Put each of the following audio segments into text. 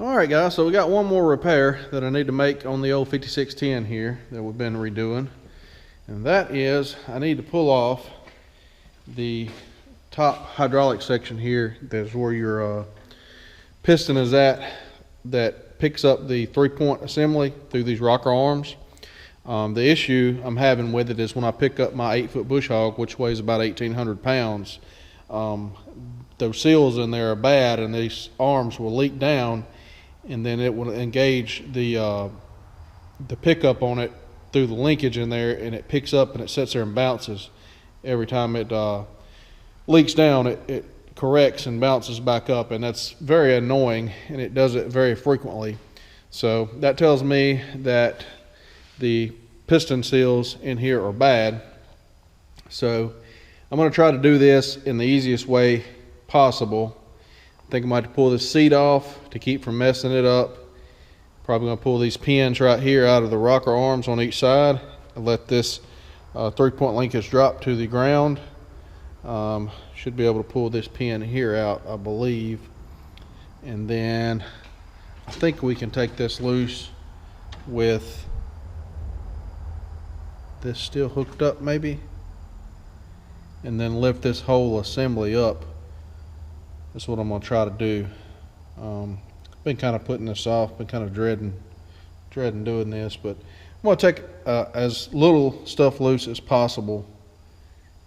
Alright guys, so we got one more repair that I need to make on the old 5610 here that we've been redoing. And that is, I need to pull off the top hydraulic section here. That's where your piston is at, that picks up the 3-point assembly through these rocker arms. The issue I'm having with it is when I pick up my 8-foot bush hog, which weighs about 1,800 pounds, those seals in there are bad, and these arms will leak down, and then it will engage the pickup on it through the linkage in there, and it picks up and it sits there and bounces. Every time it leaks down, it corrects and bounces back up, and that's very annoying, and it does it very frequently. So that tells me that the piston seals in here are bad. So I'm going to try to do this in the easiest way possible. I think I might have to pull this seat off to keep from messing it up. Probably going to pull these pins right here out of the rocker arms on each side and let this 3-point linkage drop to the ground. Should be able to pull this pin here out, I believe, and then I think we can take this loose with this still hooked up maybe, and then lift this whole assembly up. That's what I'm going to try to do. Been kind of putting this off, been kind of dreading doing this, but I'm going to take as little stuff loose as possible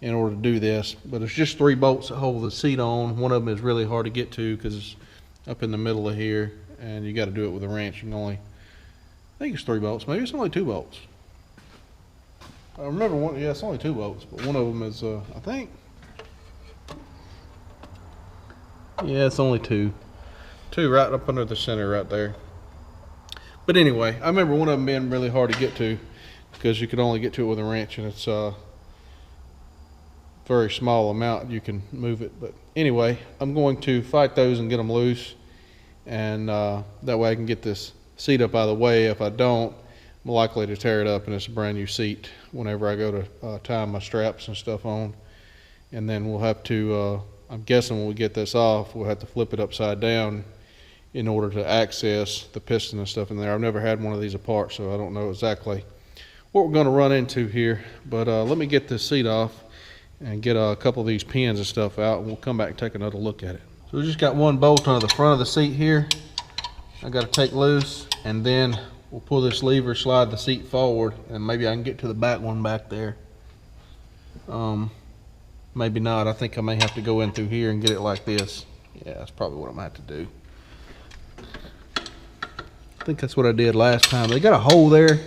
in order to do this. But it's just 3 bolts that hold the seat on. One of them is really hard to get to because it's up in the middle of here, and you got to do it with a wrench. You can only, I think it's 3 bolts, maybe it's only 2 bolts. I remember one, yeah, it's only 2 bolts, but one of them is, I think, yeah, it's only 2 right up under the center right there. But anyway, I remember one of them being really hard to get to because you could only get to it with a wrench, and it's very small amount you can move it. But anyway, I'm going to fight those and get them loose, and that way I can get this seat up out of the way. If I don't, I'm likely to tear it up, and it's a brand new seat whenever I go to tie my straps and stuff on. And then we'll have to, I'm guessing when we get this off, we'll have to flip it upside down in order to access the piston and stuff in there. I've never had one of these apart, so I don't know exactly what we're going to run into here. But let me get this seat off and get a couple of these pins and stuff out, and we'll come back and take another look at it. So we just got one bolt on the front of the seat here I got to take loose, and then we'll pull this lever, slide the seat forward, and maybe I can get to the back one back there. Maybe not. I think I may have to go in through here and get it like this. Yeah, that's probably what I'm going to have to do. I think that's what I did last time. They got a hole there,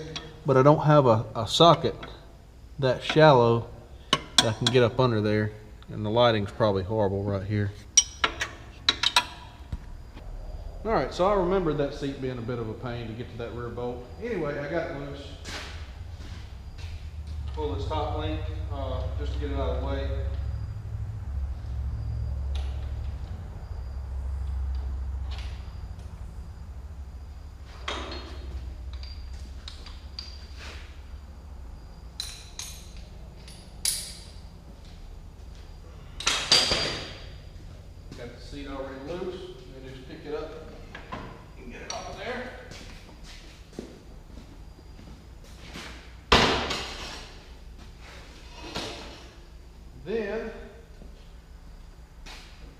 but I don't have a socket that shallow that I can get up under there, and the lighting's probably horrible right here. Alright, so I remembered that seat being a bit of a pain to get to that rear bolt. Anyway, I got it loose. Pull this top link just to get it out of the way. Got the seat already loose. I just pick it up and get it off of there. Then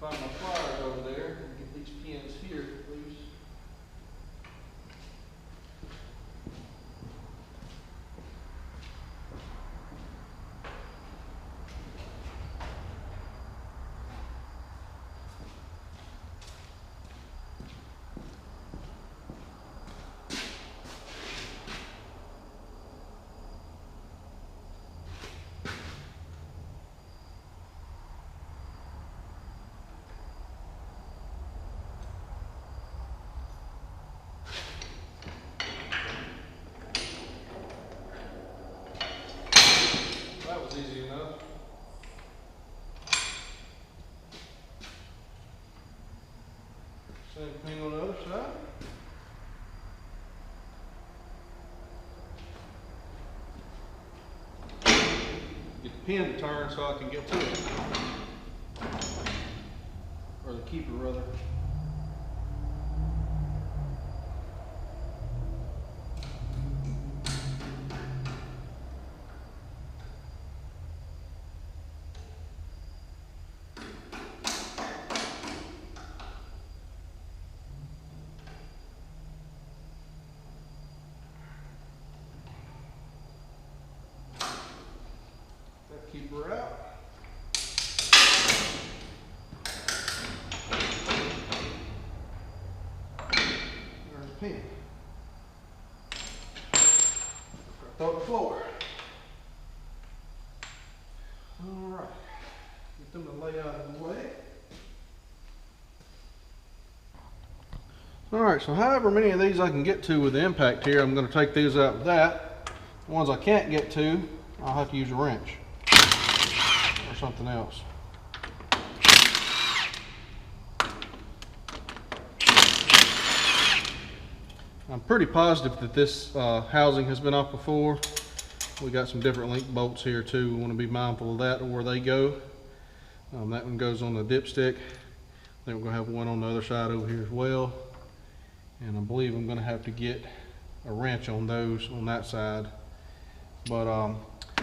find my pliers over there and get these pins here loose. That was easy enough. Same thing on the other side. Get the pin to turn so I can get to it. Or the keeper rather. pin. Throw it on the floor. All right, get them to lay out of the way. All right, so however many of these I can get to with the impact here, I'm going to take these out with that. The ones I can't get to, I'll have to use a wrench or something else. I'm pretty positive that this housing has been off before. We got some different link bolts here too. We want to be mindful of that or where they go. That one goes on the dipstick. Then we're going to have one on the other side over here as well. And I believe I'm going to have to get a wrench on those on that side. But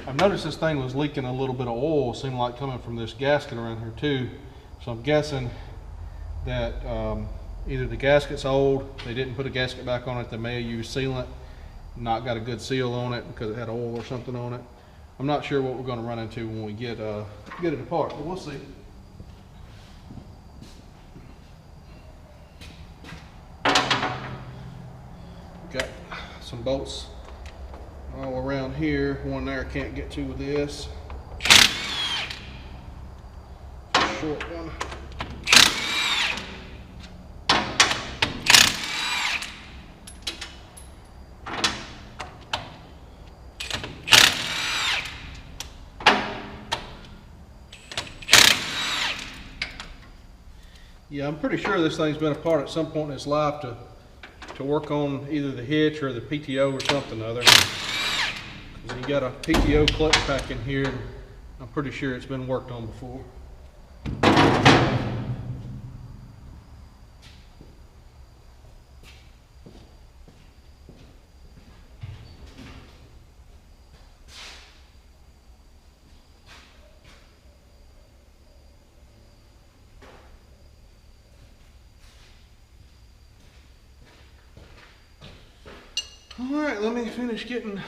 I've noticed this thing was leaking a little bit of oil, seemed like coming from this gasket around here too. So I'm guessing that either the gasket's old, they didn't put a gasket back on it, they may have used sealant, not got a good seal on it because it had oil or something on it. I'm not sure what we're going to run into when we get it apart, but we'll see. Got some bolts all around here. One there I can't get to with this. Short one. Yeah, I'm pretty sure this thing's been apart at some point in its life to work on either the hitch or the PTO or something other. You got a PTO clutch pack in here, and I'm pretty sure it's been worked on before. All right, let me finish getting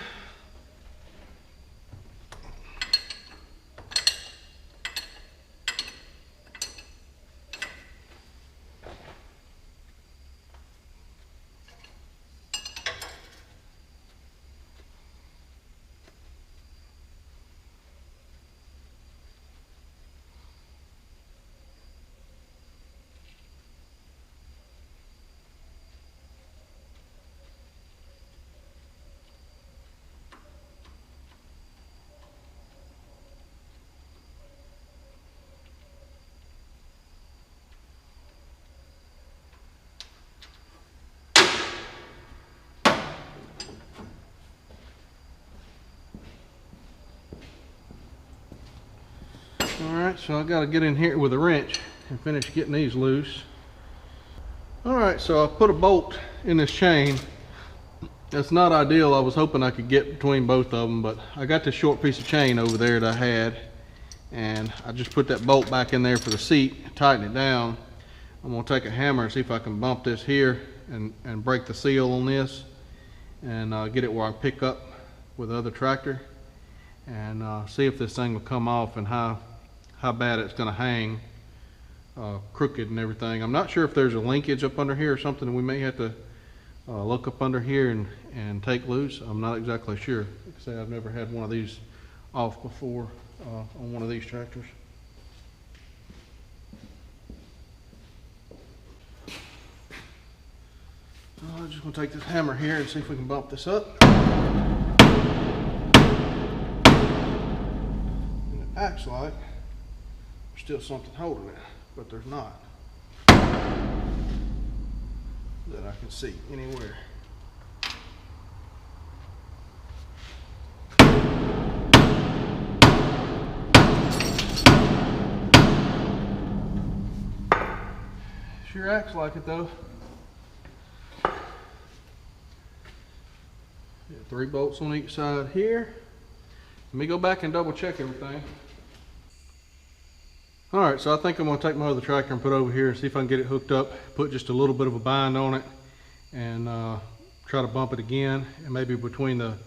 Alright, so I got to get in here with a wrench and finish getting these loose. Alright, so I put a bolt in this chain. That's not ideal. I was hoping I could get between both of them, but I got this short piece of chain over there that I had, and I just put that bolt back in there for the seat, tighten it down. I'm going to take a hammer and see if I can bump this here and break the seal on this and get it where I can pick up with the other tractor and see if this thing will come off and how bad it's going to hang crooked and everything. I'm not sure if there's a linkage up under here or something we may have to look up under here and take loose. I'm not exactly sure. Like I say, I've never had one of these off before on one of these tractors. I'm just going to take this hammer here and see if we can bump this up. And it acts like there's still something holding it, but there's not. That I can see anywhere. Sure acts like it though. Got 3 bolts on each side here. Let me go back and double check everything. Alright, so I think I'm going to take my other tractor and put it over here and see if I can get it hooked up, put just a little bit of a bind on it, and try to bump it again. And maybe between the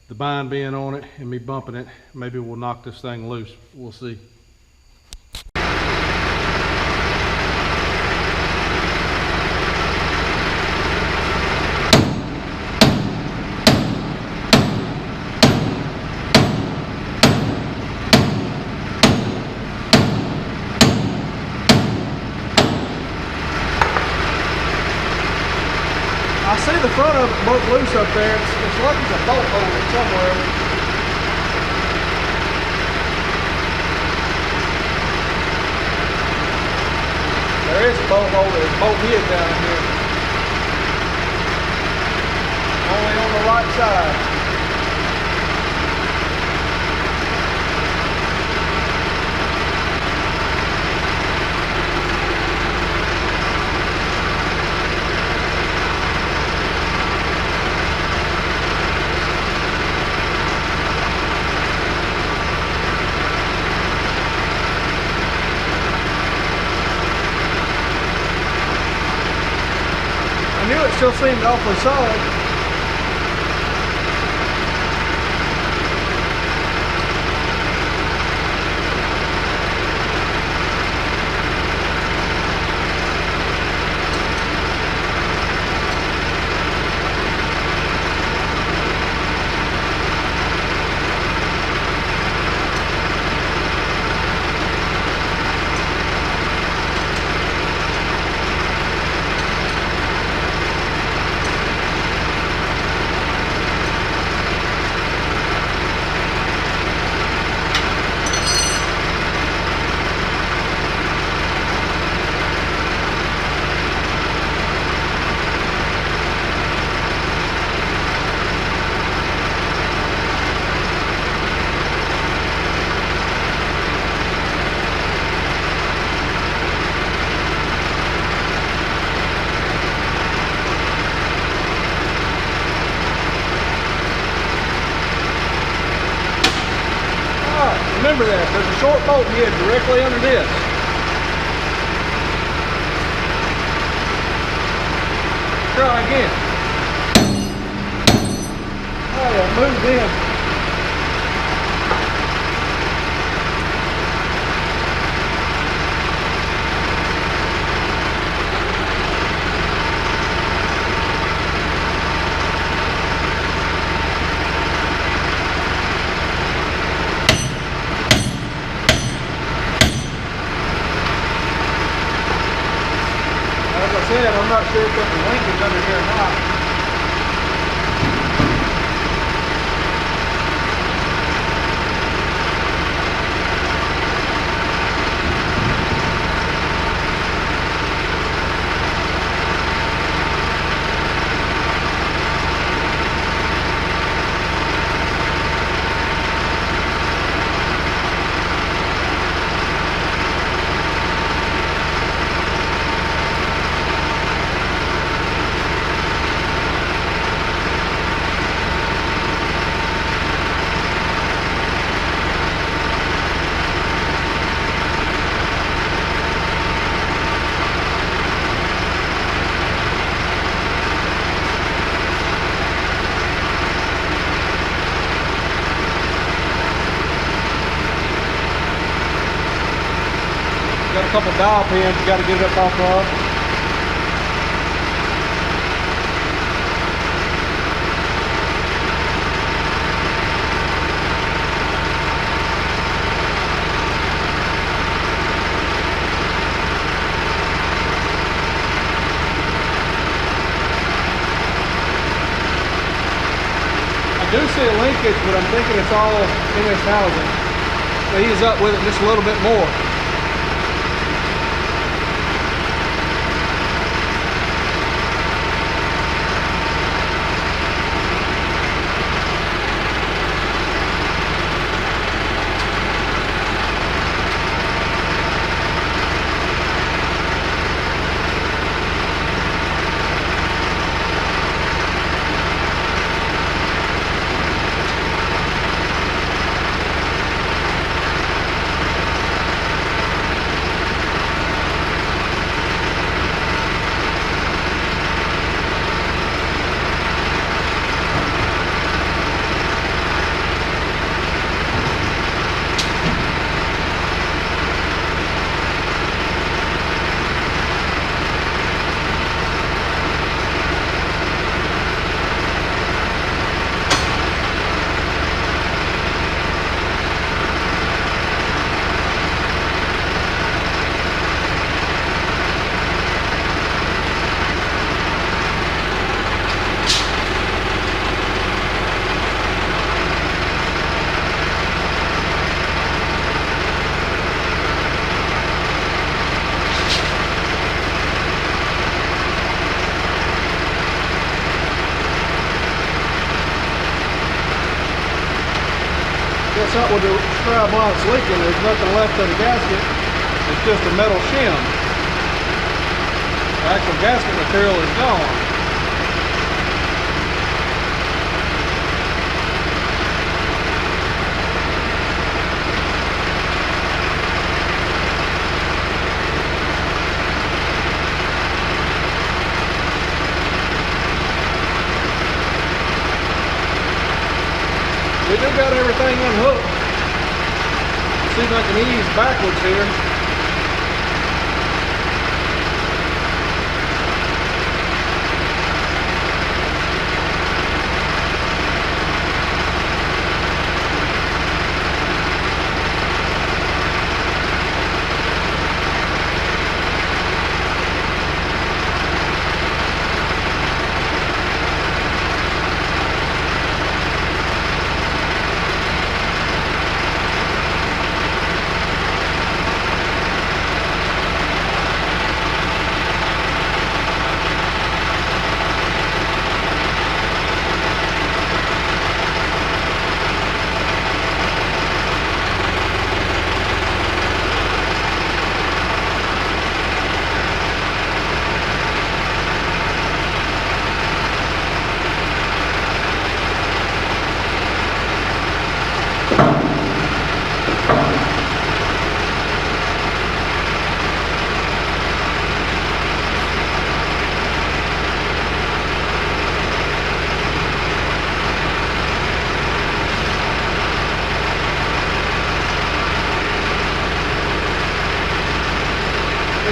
bind being on it and me bumping it, maybe we'll knock this thing loose. We'll see. I see the front of it broke loose up there. It's like it's a bolt holder somewhere. There is a bolt holder. There's a bolt head down in here. Only on the right side. I knew it still seemed awfully solid. Remember that, there's a short bolt head directly under this. Try again. Oh, yeah, moved in. I'm not sure if there's a linkage under here or not. Got a couple dial pins you got to get it up off of. I do see a linkage, but I'm thinking it's all in this housing. I'll ease up with it just a little bit more. mess up with the scribe while it's leaking, there's nothing left of the gasket. It's just a metal shim. The actual gasket material is gone. We do got everything unhooked. Let's see if I can ease backwards here.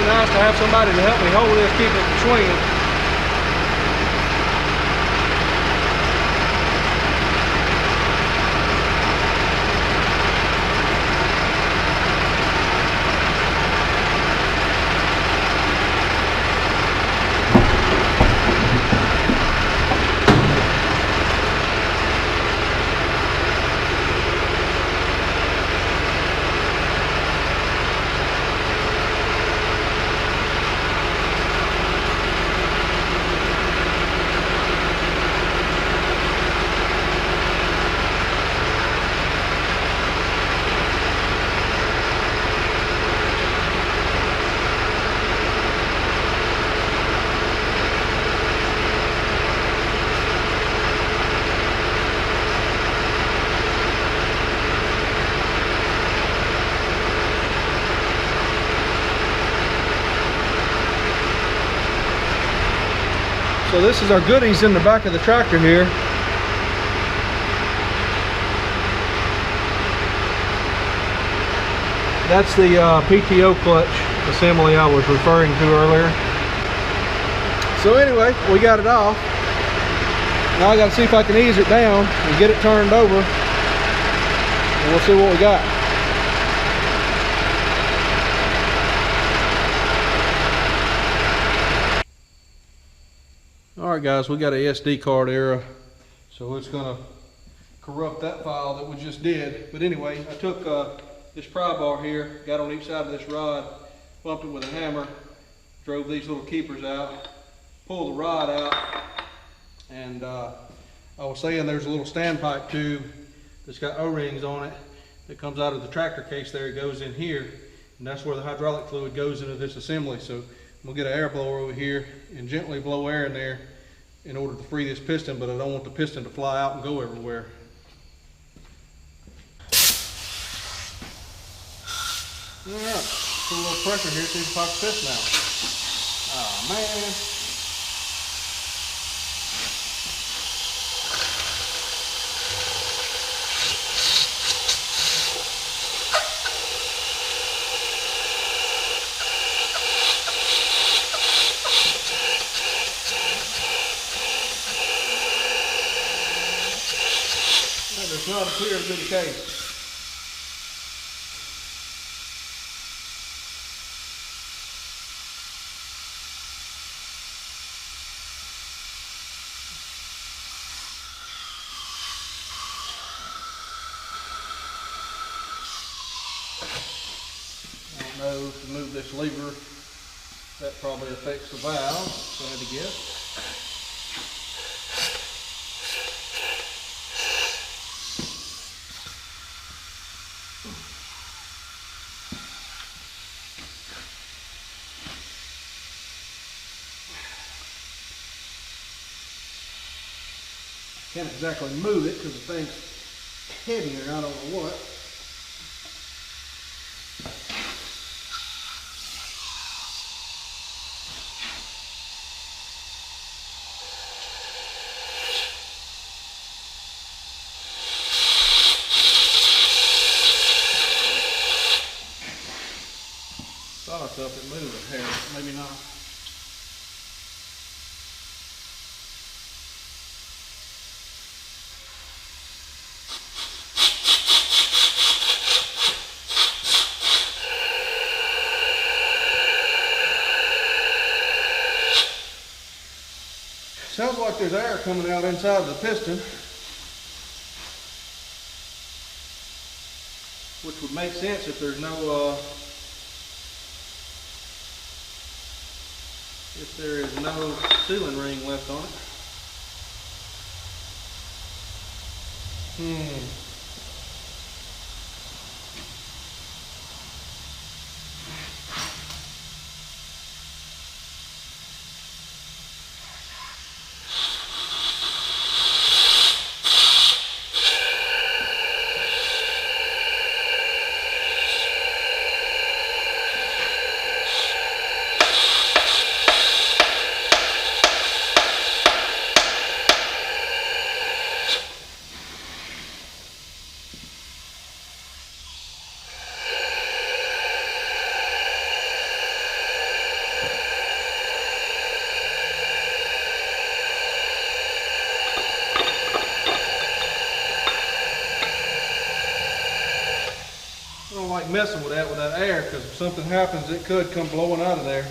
Nice to have somebody to help me hold this, keep it swinging. So this is our goodies in the back of the tractor here. That's the PTO clutch assembly I was referring to earlier. So anyway, we got it off. Now I got to see if I can ease it down and get it turned over, and we'll see what we got. Alright guys, we got a SD card error, so it's going to corrupt that file that we just did. But anyway, I took this pry bar here, got on each side of this rod, bumped it with a hammer, drove these little keepers out, pulled the rod out, and I was saying there's a little standpipe tube that's got O-rings on it that comes out of the tractor case there. It goes in here, and that's where the hydraulic fluid goes into this assembly. So we'll get an air blower over here and gently blow air in there in order to free this piston, but I don't want the piston to fly out and go everywhere. Alright, put a little pressure here, see if it pops the piston out. Oh man. That does not appear to be the case. I don't know, to move this lever, that probably affects the valve, so I had to guess. Can't exactly move it because the thing's heavier, I don't know what. Thought I felt it move a hair, maybe not. Sounds like there's air coming out inside of the piston, which would make sense if there's no if there is no sealing ring left on it. I don't like messing with that air, because if something happens, it could come blowing out of there.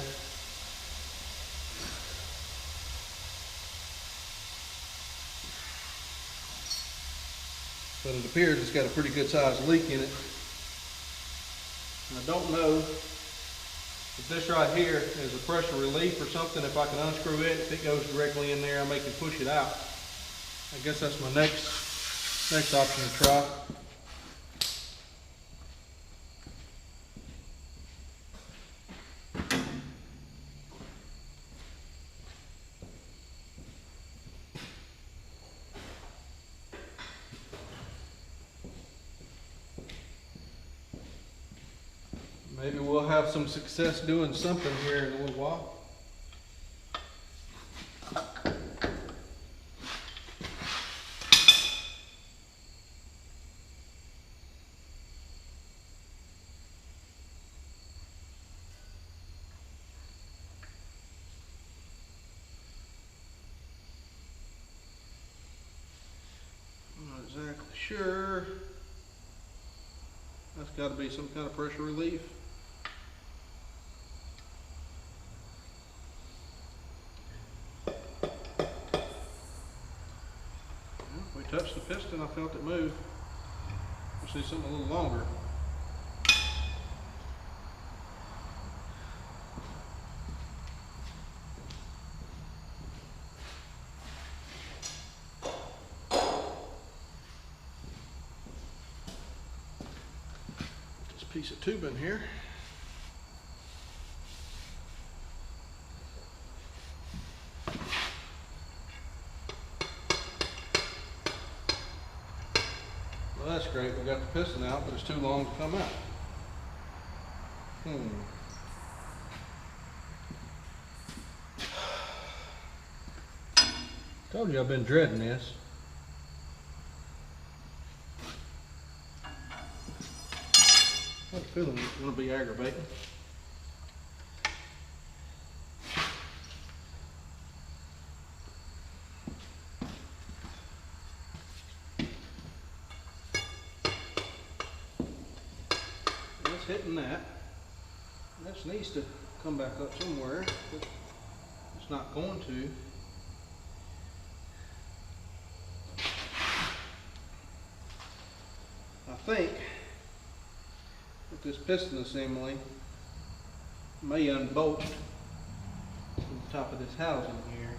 But it appears it's got a pretty good sized leak in it. And I don't know if this right here is a pressure relief or something. If I can unscrew it, if it goes directly in there, I may can push it out. I guess that's my next option to try. Maybe we'll have some success doing something here in a little while. I'm not exactly sure. That's got to be some kind of pressure relief. We touched the piston, I felt it move. I see something a little longer. This piece of tubing here. Well, that's great. We got the piston out, but it's too long to come out. Told you I've been dreading this. I have a feeling it's going to be aggravating. It's hitting that. This needs to come back up somewhere, but it's not going to. I think that this piston assembly may unbolt from the top of this housing here.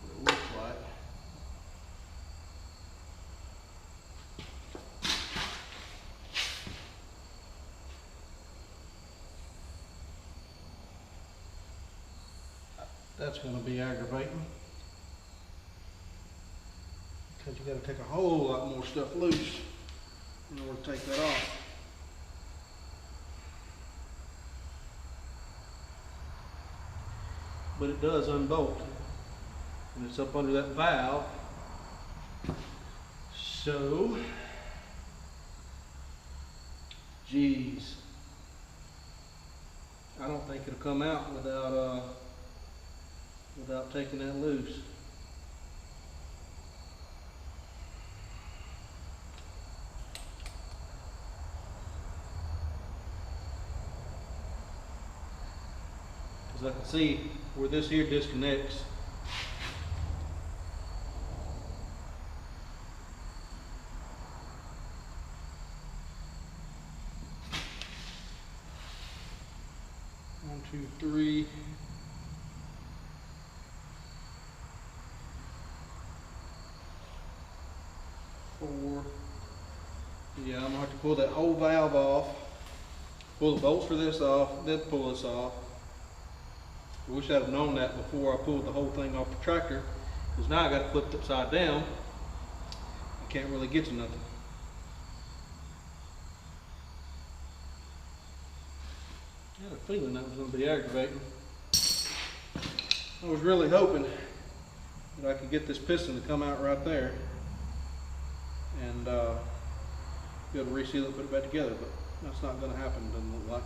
It looks like. That's going to be aggravating, because you got to take a whole lot more stuff loose in order to take that off. But it does unbolt, and it's up under that valve. So, geez, I don't think it'll come out without taking that loose. Because I can see where this here disconnects. One, two, three. 4. Yeah, I'm gonna have to pull that whole valve off, pull the bolts for this off, then pull this off. I wish I'd have known that before I pulled the whole thing off the tractor, because now I got it flipped upside down. I can't really get to nothing. I had a feeling that was going to be aggravating. I was really hoping that I could get this piston to come out right there and be able to reseal it and put it back together, but that's not going to happen, doesn't look like.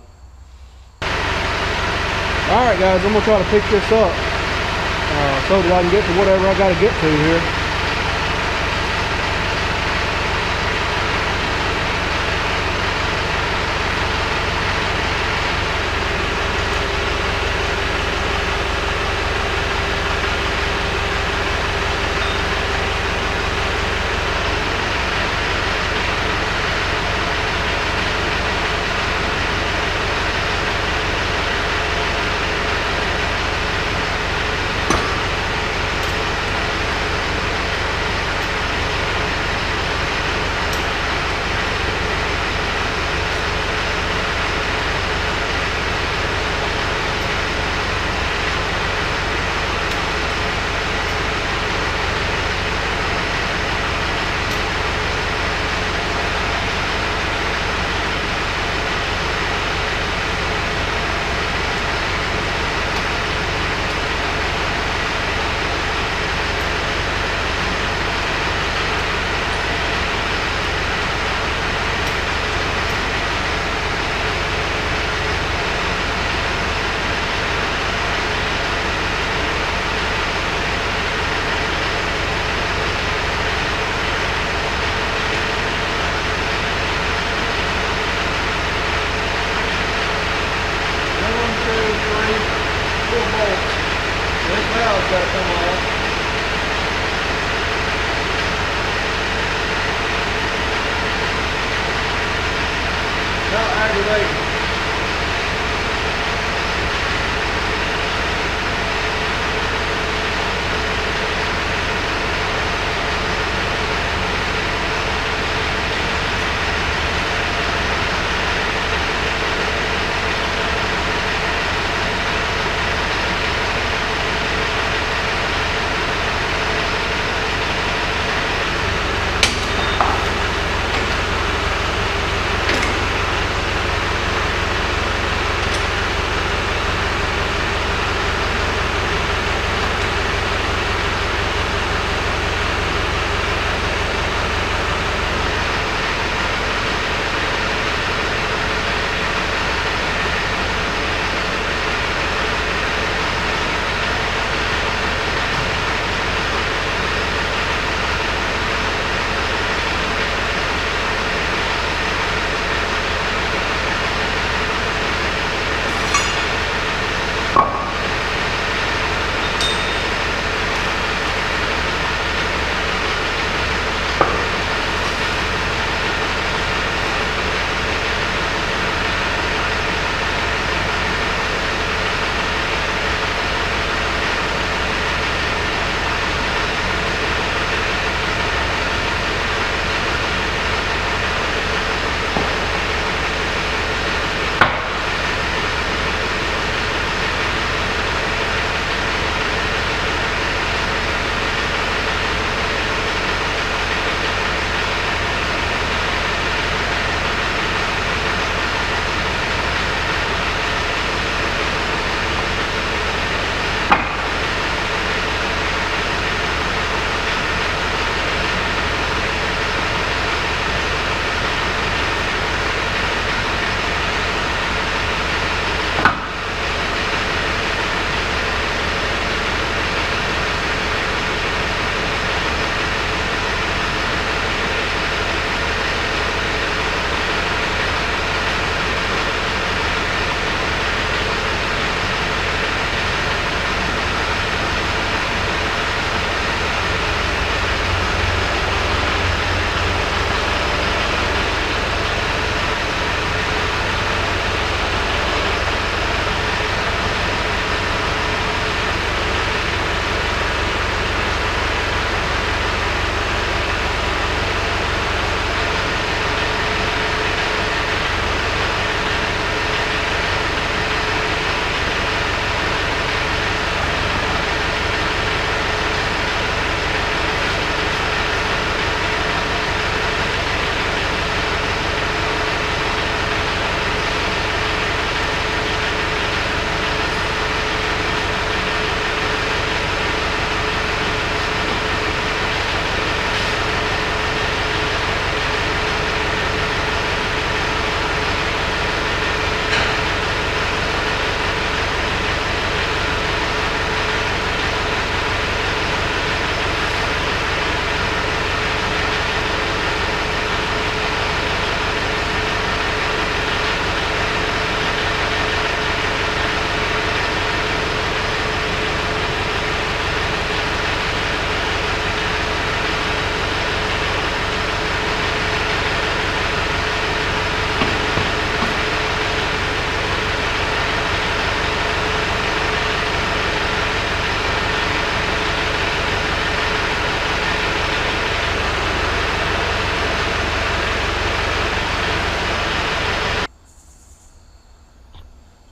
Alright guys, I'm going to try to pick this up so that I can get to whatever I got to get to here.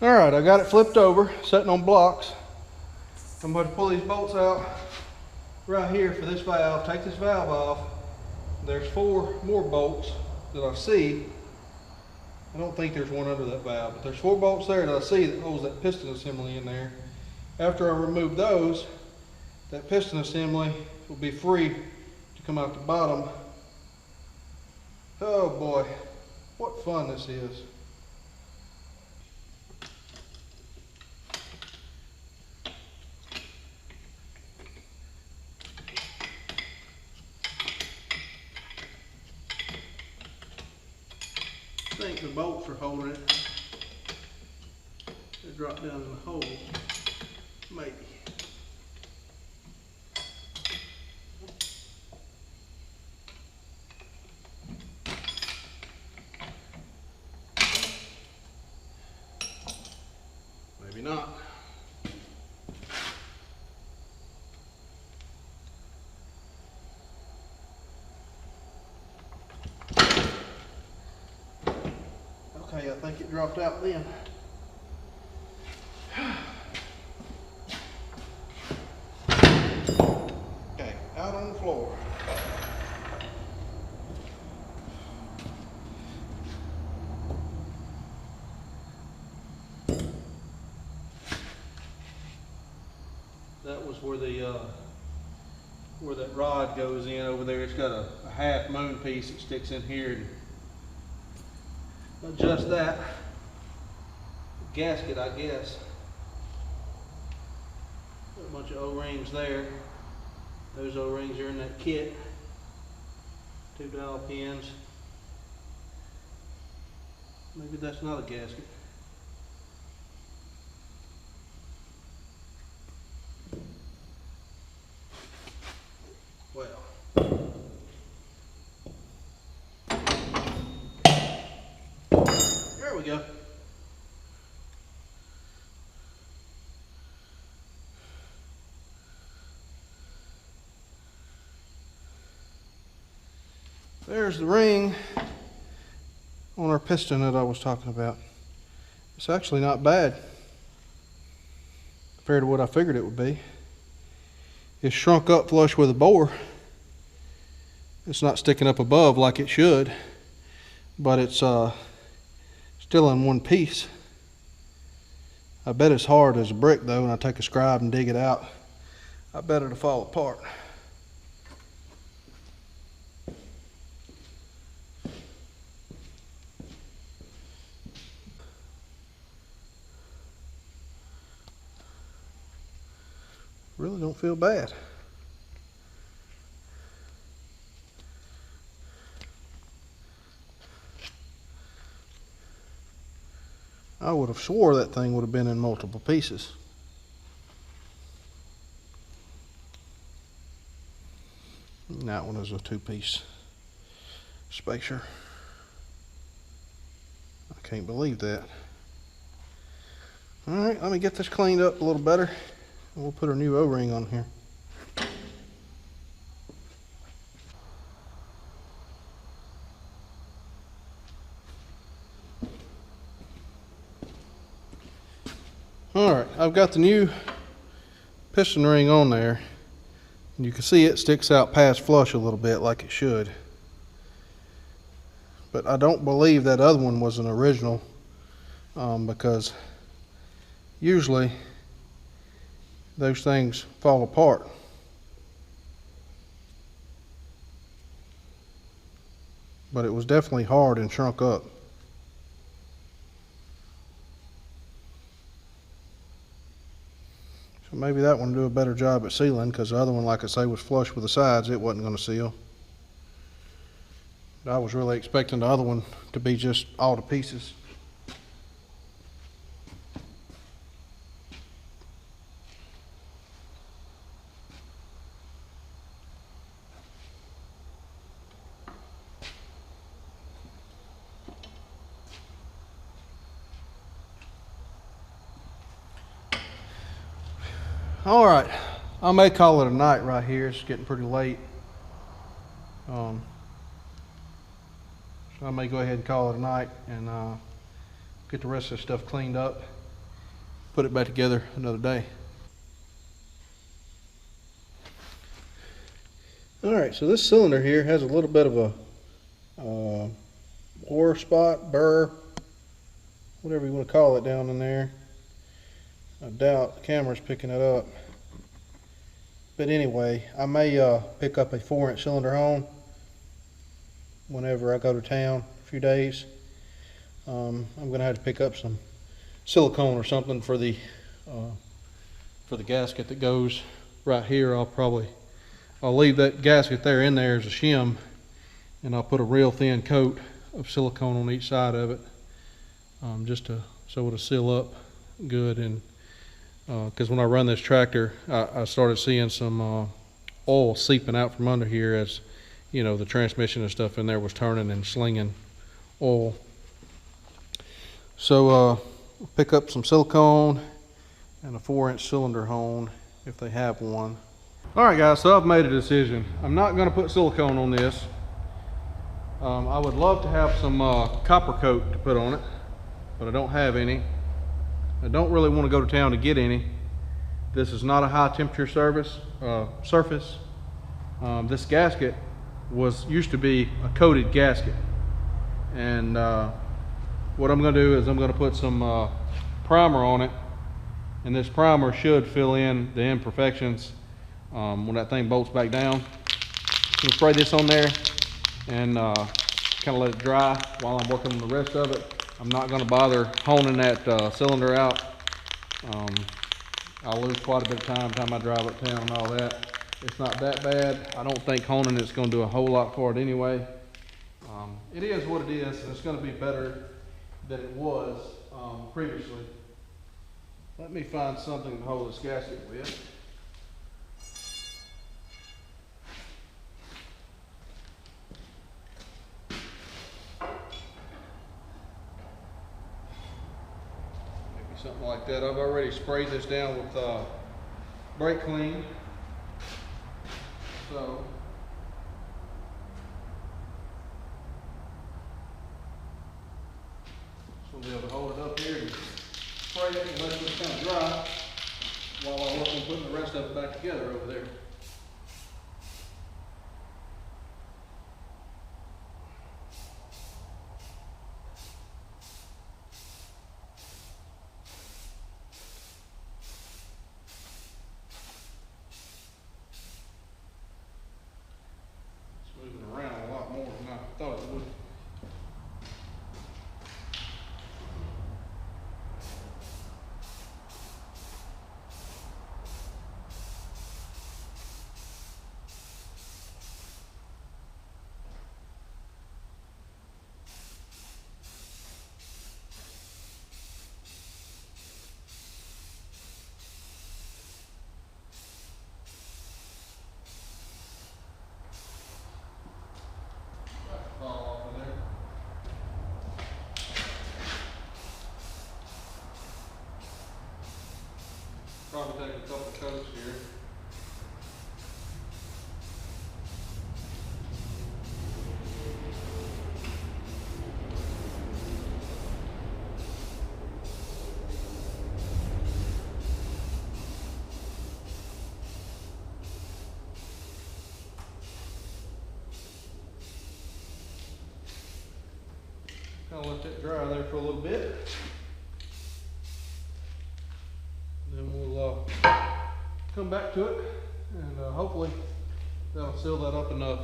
All right, I got it flipped over, sitting on blocks. I'm going to pull these bolts out right here for this valve. Take this valve off. There's 4 more bolts that I see. I don't think there's one under that valve, but there's 4 bolts there that I see that holds that piston assembly in there. After I remove those, that piston assembly will be free to come out the bottom. Oh boy, what fun this is. I think the bolts are holding it. They drop down in the hole, maybe. Maybe not. Okay, I think it dropped out then. Okay, out on the floor. That was where the where that rod goes in over there. It's got a half moon piece that sticks in here. And adjust that gasket, I guess. Got a bunch of O-rings there. Those O-rings are in that kit. 2 dowel pins. Maybe that's not a gasket. Well, there we go. There's the ring on our piston that I was talking about. It's actually not bad compared to what I figured it would be. It's shrunk up flush with the bore. It's not sticking up above like it should, but it's still in one piece. I bet it's hard as a brick though, and I take a scribe and dig it out, I bet it'll fall apart. Really don't feel bad. I would have swore that thing would have been in multiple pieces. And that one is a 2-piece spacer. I can't believe that. All right, let me get this cleaned up a little better. We'll put a new O-ring on here. Alright, I've got the new piston ring on there. And you can see it sticks out past flush a little bit like it should. But I don't believe that other one was an original because usually those things fall apart. But it was definitely hard and shrunk up. So maybe that one will do a better job at sealing, because the other one, like I say, was flush with the sides. It wasn't going to seal. But I was really expecting the other one to be just all to pieces. All right, I may call it a night right here. It's getting pretty late. So I may go ahead and call it a night and get the rest of this stuff cleaned up. put it back together another day. All right, so this cylinder here has a little bit of a ore spot, burr, whatever you want to call it down in there. I doubt the camera's picking it up. But anyway, I may pick up a 4-inch cylinder hone whenever I go to town a few days. I'm going to have to pick up some silicone or something for the gasket that goes right here. I'll leave that gasket there in there as a shim, and I'll put a real thin coat of silicone on each side of it, just so it'll seal up good. And because when I run this tractor, I started seeing some oil seeping out from under here, as you know, the transmission and stuff in there was turning and slinging oil. So pick up some silicone and a 4-inch cylinder hone if they have one. All right, guys, so I've made a decision. I'm not going to put silicone on this. I would love to have some copper coat to put on it, but I don't have any. I don't really want to go to town to get any. This is not a high temperature surface. This gasket used to be a coated gasket, and what I'm going to do is I'm going to put some primer on it, and this primer should fill in the imperfections when that thing bolts back down. I'm going to spray this on there and kind of let it dry while I'm working on the rest of it. I'm not going to bother honing that cylinder out. I'll lose quite a bit of time I drive uptown and all that. It's not that bad. I don't think honing it's going to do a whole lot for it anyway. It is what it is, and it's going to be better than it was previously. Let me find something to hold this gasket with. Something like that. I've already sprayed this down with brake clean, so just want to be able to hold it up here and spray it and let it just kind of dry while I work on putting the rest of it back together over there. Probably take a couple of coats here. Kind of let that dry there for a little bit. Come back to it, and hopefully that'll seal that up enough.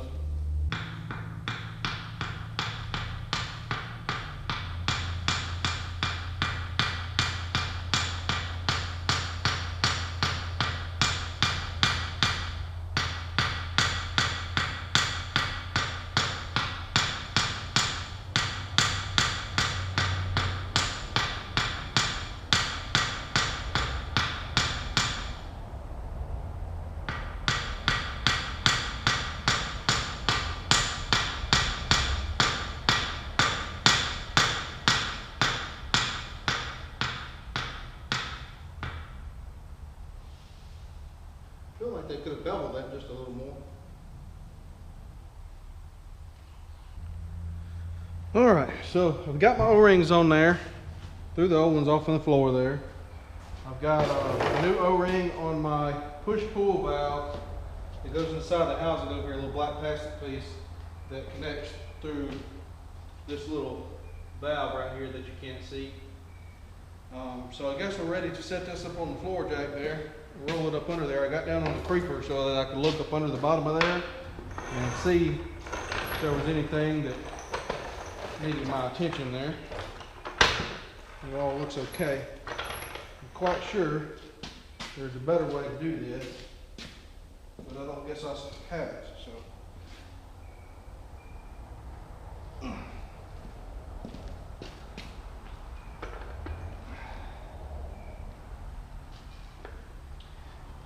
I feel like they could have beveled that just a little more. All right, so I've got my O-rings on there. Threw the old ones off on the floor there. I've got a new O-ring on my push-pull valve. It goes inside the housing over here, a little black plastic piece that connects through this little valve right here that you can't see. So I guess we're ready to set this up on the floor jack there, and roll it up under there. I got down on the creeper so that I could look up under the bottom of there and see if there was anything that needed my attention there. It all looks okay. I'm quite sure there's a better way to do this, but I don't guess I have it, so.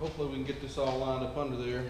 Hopefully we can get this all lined up under there.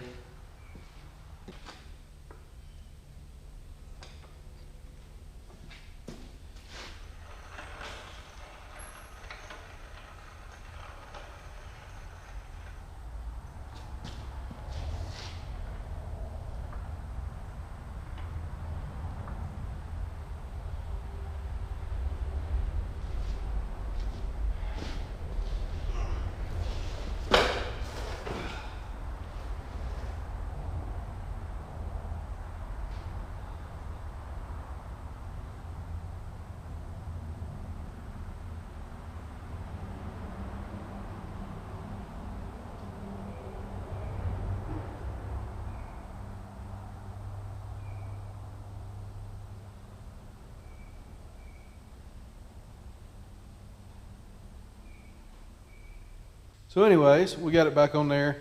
So anyways, we got it back on there,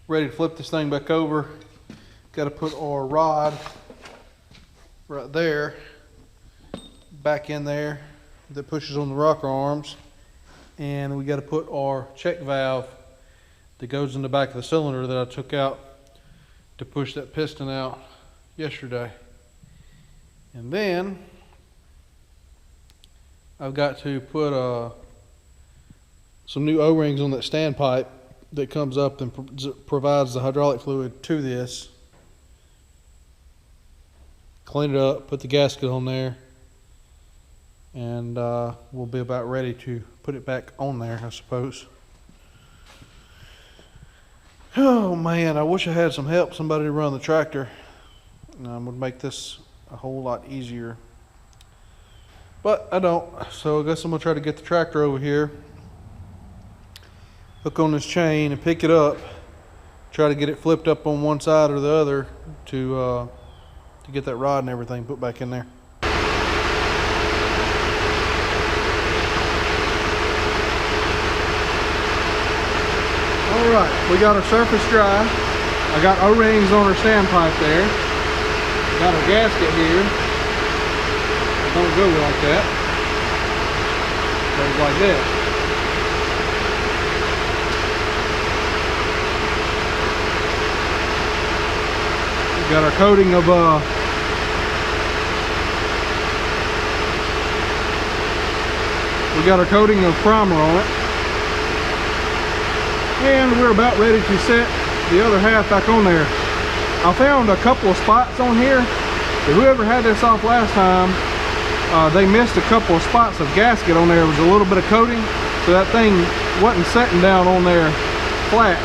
ready to flip this thing back over. Got to put our rod right there, back in there, that pushes on the rocker arms. And we got to put our check valve that goes in the back of the cylinder that I took out to push that piston out yesterday. And then I've got to put some new O-rings on that standpipe that comes up and provides the hydraulic fluid to this. Clean it up, put the gasket on there, and we'll be about ready to put it back on there, I suppose. Oh man, I wish I had some help, somebody to run the tractor. Would make this a whole lot easier. But I don't, so I guess I'm gonna try to get the tractor over here, hook on this chain and pick it up, try to get it flipped up on one side or the other to get that rod and everything put back in there. All right, we got our surface dry. I got O-rings on our standpipe there. Got our gasket here. It don't go like that. It goes like this. Got our coating of primer on it, and we're about ready to set the other half back on there. I found a couple of spots on here. Whoever had this off last time, they missed a couple of spots of gasket on there. There was a little bit of coating, so that thing wasn't setting down on there flat.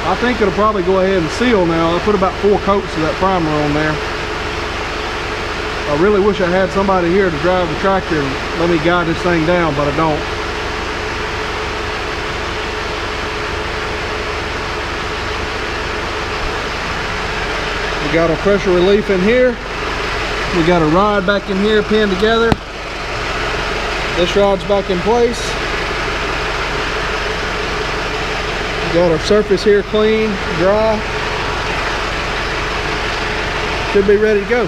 I think it'll probably go ahead and seal now. I put about 4 coats of that primer on there. I really wish I had somebody here to drive the tractor and let me guide this thing down, but I don't. We got our pressure relief in here. We got a rod back in here pinned together. This rod's back in place. Got our surface here clean, dry. Should be ready to go.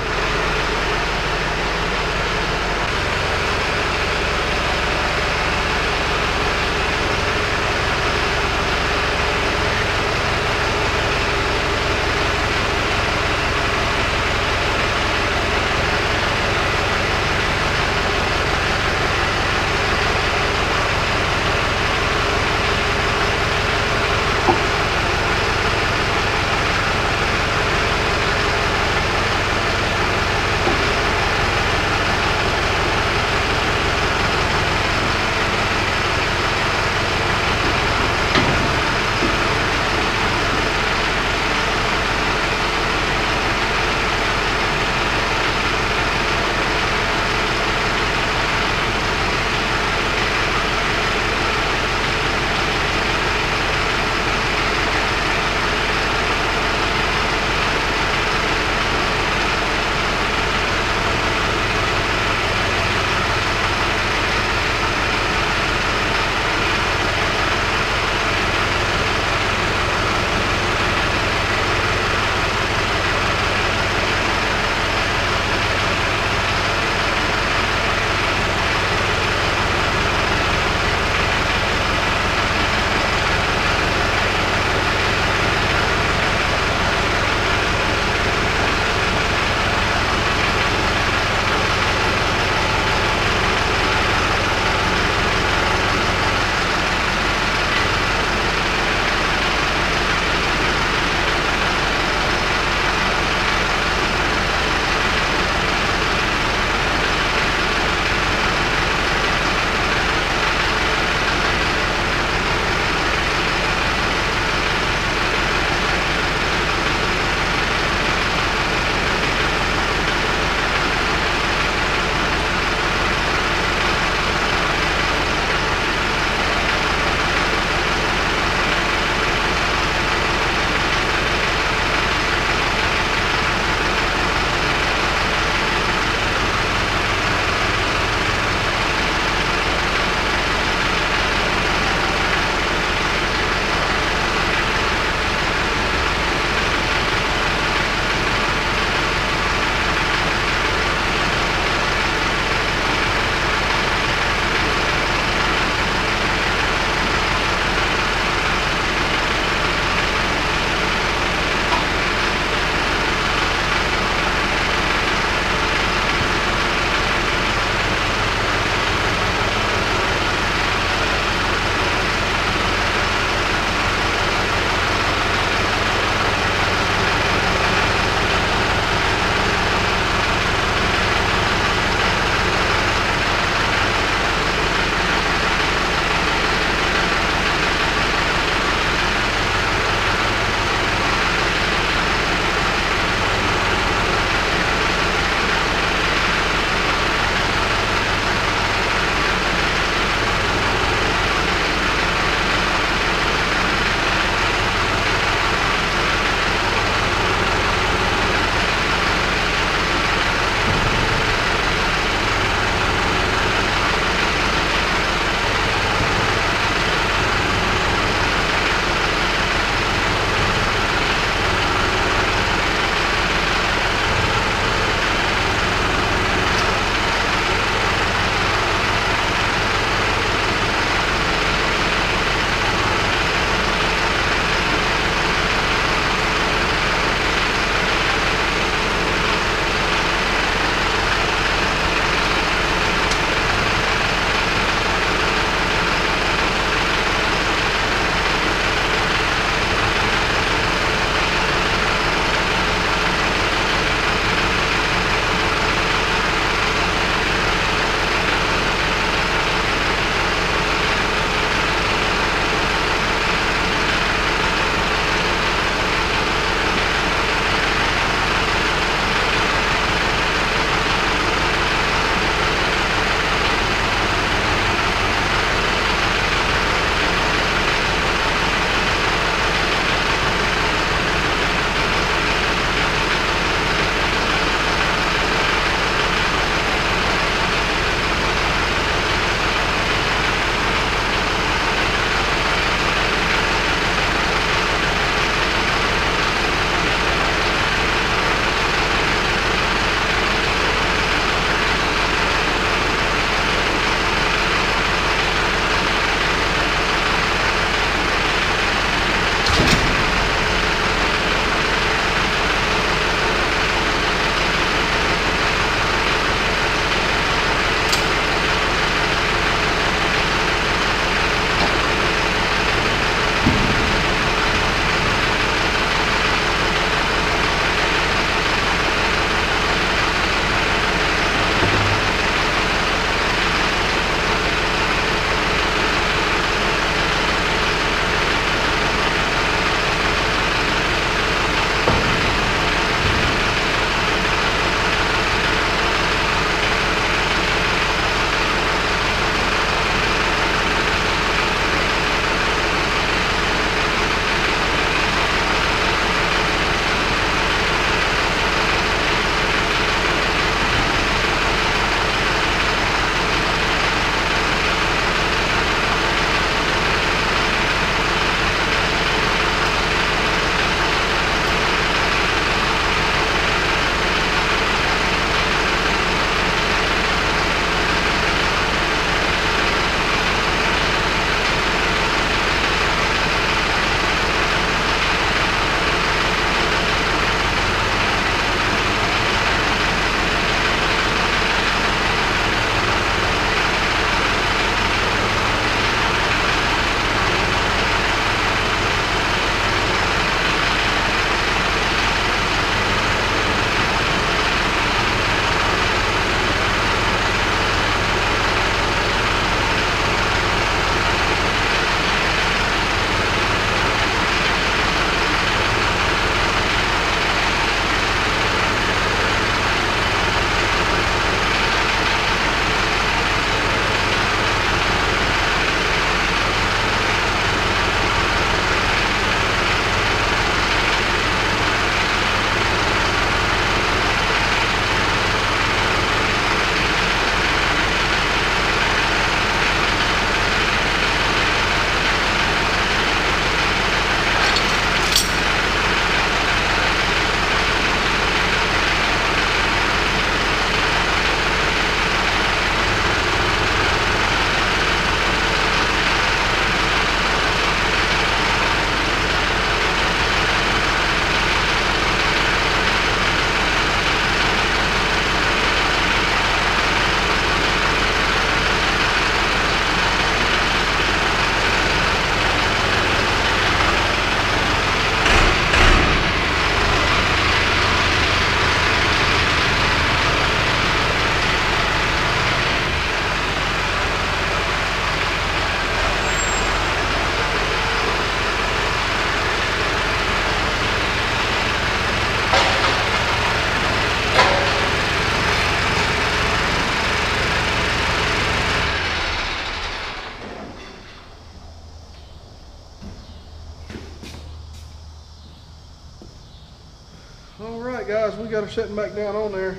guys, we got her sitting back down on there.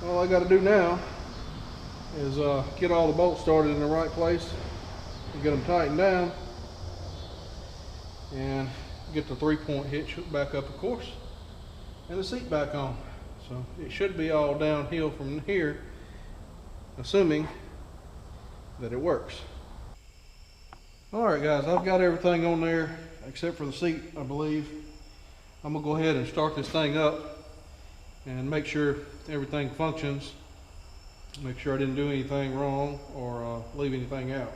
All I got to do now is get all the bolts started in the right place and get them tightened down and get the 3-point hitch hooked back up, of course, and the seat back on. So it should be all downhill from here, assuming that it works. All right, guys, I've got everything on there except for the seat, I believe. I'm gonna go ahead and start this thing up and make sure everything functions. Make sure I didn't do anything wrong or leave anything out.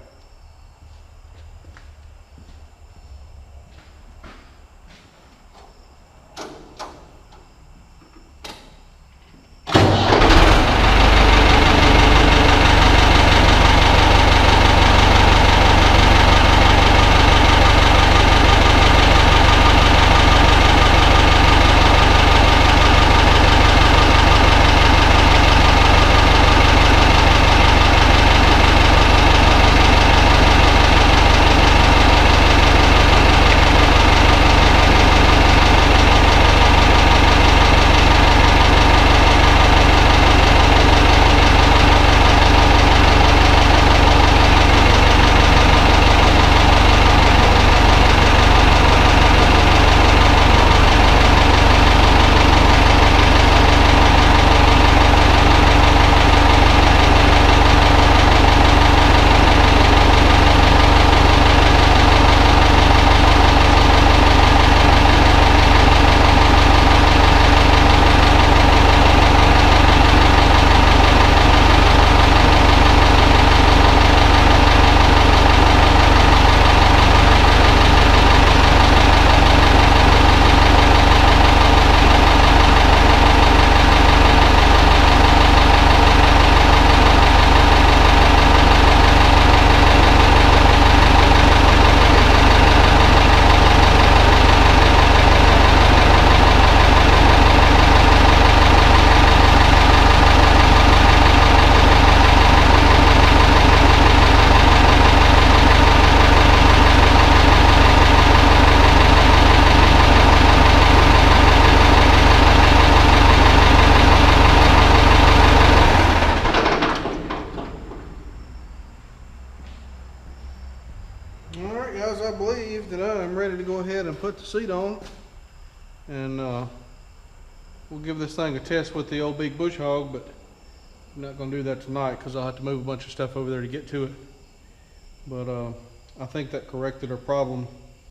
Alright guys, I believe that I am ready to go ahead and put the seat on, and we'll give this thing a test with the old big bush hog, but I'm not going to do that tonight because I'll have to move a bunch of stuff over there to get to it. But I think that corrected our problem